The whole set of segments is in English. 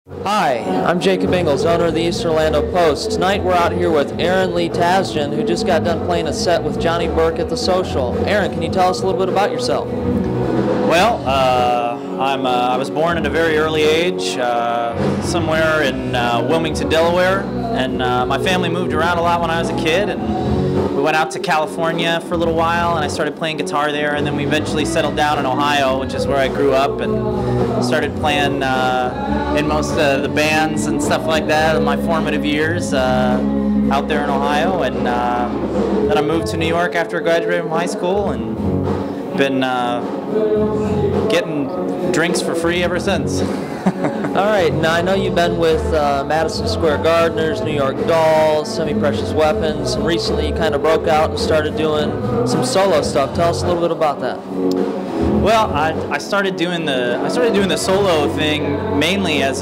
Hi, I'm Jacob Ingles, owner of the East Orlando Post. Tonight we're out here with Aaron Lee Tasjan, who just got done playing a set with Jonny Burke at the Social. Aaron, can you tell us a little bit about yourself? Well, I was born at a very early age, somewhere in Wilmington, Delaware, and my family moved around a lot when I was a kid, and we went out to California for a little while, and I started playing guitar there, and then we eventually settled down in Ohio, which is where I grew up, and started playing in most of the bands and stuff like that in my formative years out there in Ohio, and then I moved to New York after I graduated from high school, and been getting drinks for free ever since. All right, now I know you've been with Madison Square Gardeners, New York Dolls, Semi-Precious Weapons, and recently you kind of broke out and started doing some solo stuff. Tell us a little bit about that. Well, I started doing the solo thing mainly as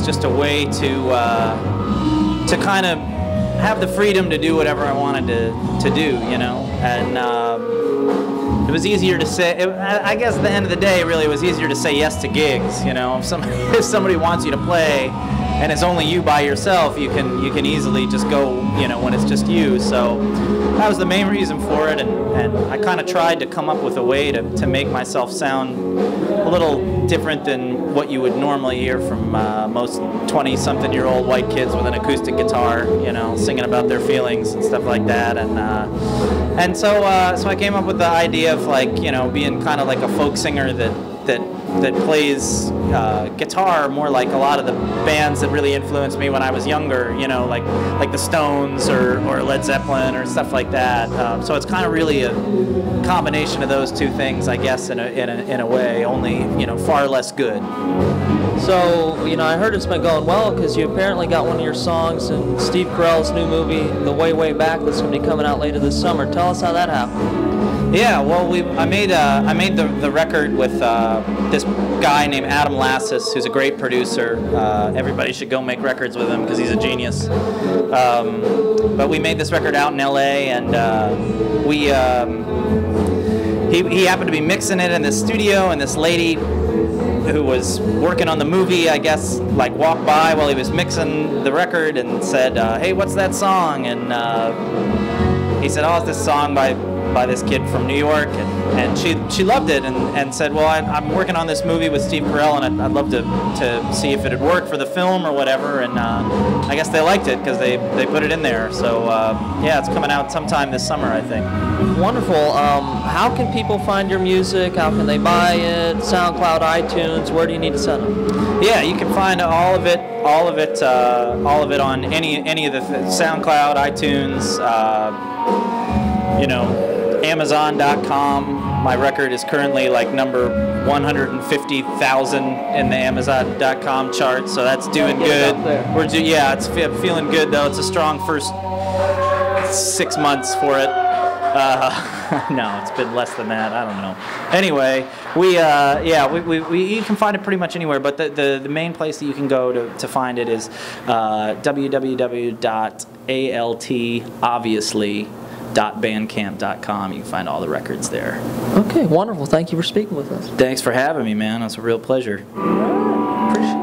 just a way to kind of have the freedom to do whatever I wanted to do, you know, and it was easier to say. I guess at the end of the day, really, it was easier to say yes to gigs. You know, if somebody wants you to play, and it's only you by yourself, you can easily just go. You know, when it's just you. So that was the main reason for it, and I kind of tried to come up with a way to make myself sound a little different than what you would normally hear from most 20-something-year-old white kids with an acoustic guitar, you know, singing about their feelings and stuff like that. And so I came up with the idea of, like, you know, being kind of like a folk singer that plays guitar more like a lot of the bands that really influenced me when I was younger, you know, like the Stones or Led Zeppelin or stuff like that. So it's kind of really a combination of those two things, I guess, in a way, only, you know, far less good. So, you know, I heard it's been going well because you apparently got one of your songs in Steve Carell's new movie, The Way, Way Back, that's going to be coming out later this summer. Tell us how that happened. Yeah, well, I made the record with this guy named Adam Lassis, who's a great producer. Everybody should go make records with him because he's a genius. But we made this record out in L.A. and he happened to be mixing it in the studio, and this lady who was working on the movie, I guess, like, walked by while he was mixing the record and said, "Hey, what's that song?" And he said, "Oh, it's this song by this kid from New York," and she loved it and said, "Well, I'm working on this movie with Steve Carell, and I'd love to see if it would work for the film or whatever." And I guess they liked it because they put it in there. So yeah, it's coming out sometime this summer, I think. Wonderful. How can people find your music? How can they buy it? SoundCloud, iTunes. Where do you need to send them? Yeah, you can find all of it on any of the SoundCloud, iTunes, you know, Amazon.com. My record is currently like number 150,000 in the Amazon.com chart, so that's doing good. Yeah, it's feeling good though. It's a strong first 6 months for it. No, it's been less than that. I don't know. Anyway, you can find it pretty much anywhere, but the main place that you can go to find it is www.altoviously.bandcamp.com. You can find all the records there. Okay, wonderful. Thank you for speaking with us. Thanks for having me, man. It's a real pleasure. All right. Appreciate it.